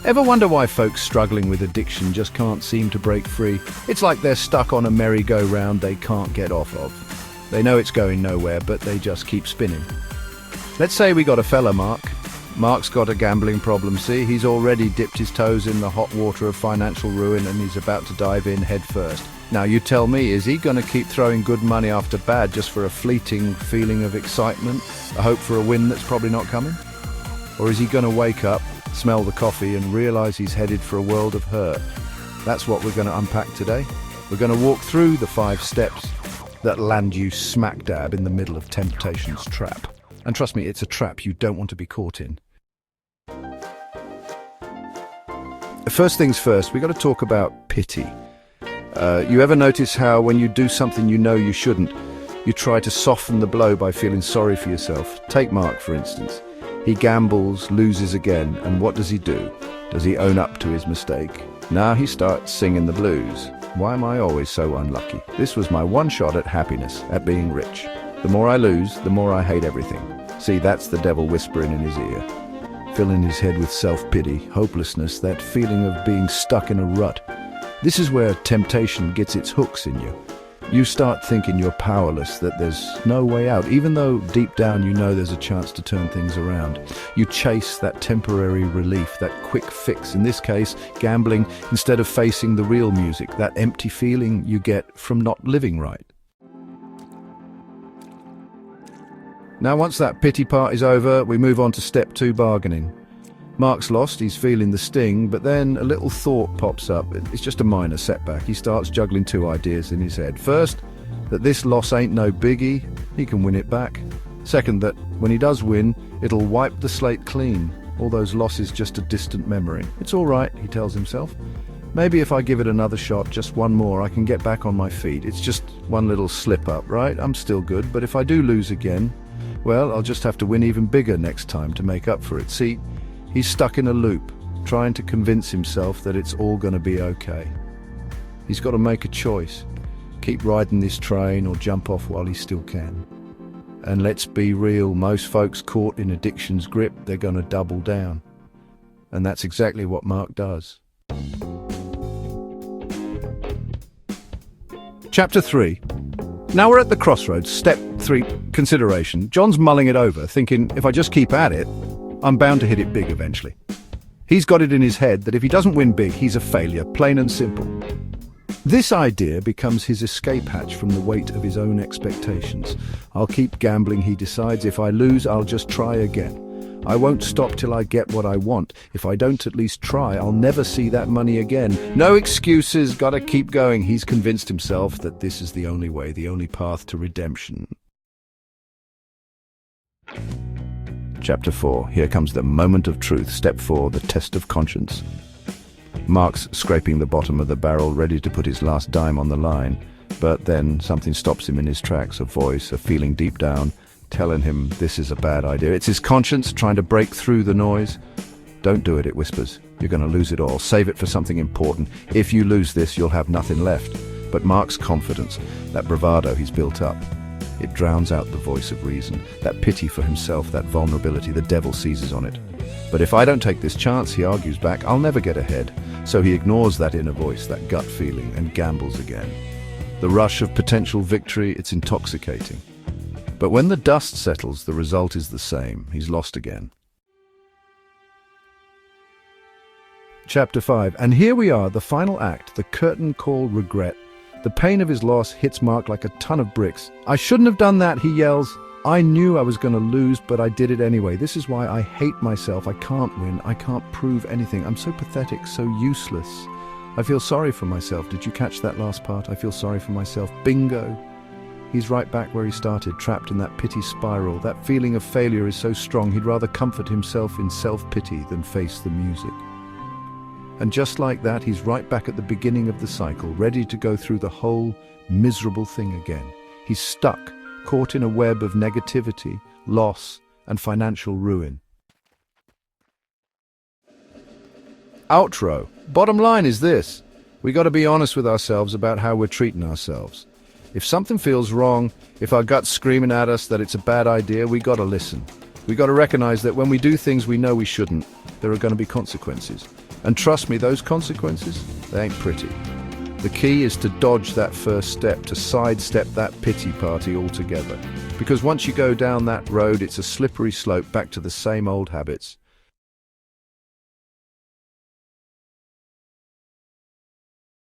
Ever wonder why folks struggling with addiction just can't seem to break free? It's like they're stuck on a merry-go-round they can't get off of. They know it's going nowhere, but they just keep spinning. Let's say we got a fella, Mark. Mark's got a gambling problem, see? He's already dipped his toes in the hot water of financial ruin and he's about to dive in head first. Now you tell me, is he going to keep throwing good money after bad just for a fleeting feeling of excitement, a hope for a win that's probably not coming? Or is he going to wake up, smell the coffee and realize he's headed for a world of hurt? That's what we're going to unpack today. We're going to walk through the 5 steps that land you smack dab in the middle of temptation's trap. And trust me, it's a trap you don't want to be caught in. First things first, we got to talk about pity. You ever notice how when you do something you know you shouldn't, you try to soften the blow by feeling sorry for yourself? Take Mark, for instance. He gambles, loses again, and what does he do? Does he own up to his mistake? Now he starts singing the blues. Why am I always so unlucky? This was my one shot at happiness, at being rich. The more I lose, the more I hate everything. See, that's the devil whispering in his ear, filling his head with self-pity, hopelessness, that feeling of being stuck in a rut. This is where temptation gets its hooks in you. You start thinking you're powerless, that there's no way out, even though deep down you know there's a chance to turn things around. You chase that temporary relief, that quick fix, in this case, gambling, instead of facing the real music, that empty feeling you get from not living right. Now once that pity part is over, we move on to step 2, bargaining. Mark's lost, he's feeling the sting, but then a little thought pops up. It's just a minor setback. He starts juggling 2 ideas in his head. First, that this loss ain't no biggie, he can win it back. Second, that when he does win, it'll wipe the slate clean. All those losses just a distant memory. It's all right, he tells himself. Maybe if I give it another shot, just one more, I can get back on my feet. It's just one little slip up, right? I'm still good, but if I do lose again, well, I'll just have to win even bigger next time to make up for it. See, he's stuck in a loop, trying to convince himself that it's all going to be okay. He's got to make a choice. Keep riding this train or jump off while he still can. And let's be real, most folks caught in addiction's grip, they're going to double down. And that's exactly what Mark does. Chapter 3. Now we're at the crossroads. Step 3, consideration. John's mulling it over, thinking, if I just keep at it, I'm bound to hit it big eventually. He's got it in his head that if he doesn't win big, he's a failure, plain and simple. This idea becomes his escape hatch from the weight of his own expectations. I'll keep gambling, he decides. If I lose, I'll just try again. I won't stop till I get what I want. If I don't at least try, I'll never see that money again. No excuses, gotta keep going. He's convinced himself that this is the only way, the only path to redemption. Chapter 4. Here comes the moment of truth. Step 4, the test of conscience. Mark's scraping the bottom of the barrel, ready to put his last dime on the line. But then something stops him in his tracks, a voice, a feeling deep down, telling him this is a bad idea. It's his conscience trying to break through the noise. Don't do it, it whispers. You're going to lose it all. Save it for something important. If you lose this, you'll have nothing left. But Mark's confidence, that bravado he's built up, it drowns out the voice of reason. That pity for himself, that vulnerability, the devil seizes on it. But if I don't take this chance, he argues back, I'll never get ahead. So he ignores that inner voice, that gut feeling, and gambles again. The rush of potential victory, it's intoxicating. But when the dust settles, the result is the same. He's lost again. Chapter 5. And here we are, the final act, the curtain call regret. The pain of his loss hits Mark like a ton of bricks. I shouldn't have done that, he yells. I knew I was going to lose, but I did it anyway. This is why I hate myself. I can't win. I can't prove anything. I'm so pathetic, so useless. I feel sorry for myself. Did you catch that last part? I feel sorry for myself. Bingo. He's right back where he started, trapped in that pity spiral. That feeling of failure is so strong, he'd rather comfort himself in self-pity than face the music. And just like that, he's right back at the beginning of the cycle, ready to go through the whole miserable thing again. He's stuck, caught in a web of negativity, loss, and financial ruin. Outro. Bottom line is this. We got to be honest with ourselves about how we're treating ourselves. If something feels wrong, if our gut's screaming at us that it's a bad idea, we got to listen. We got to recognize that when we do things we know we shouldn't, there are going to be consequences. And trust me, those consequences, they ain't pretty. The key is to dodge that first step, to sidestep that pity party altogether. Because once you go down that road, it's a slippery slope back to the same old habits.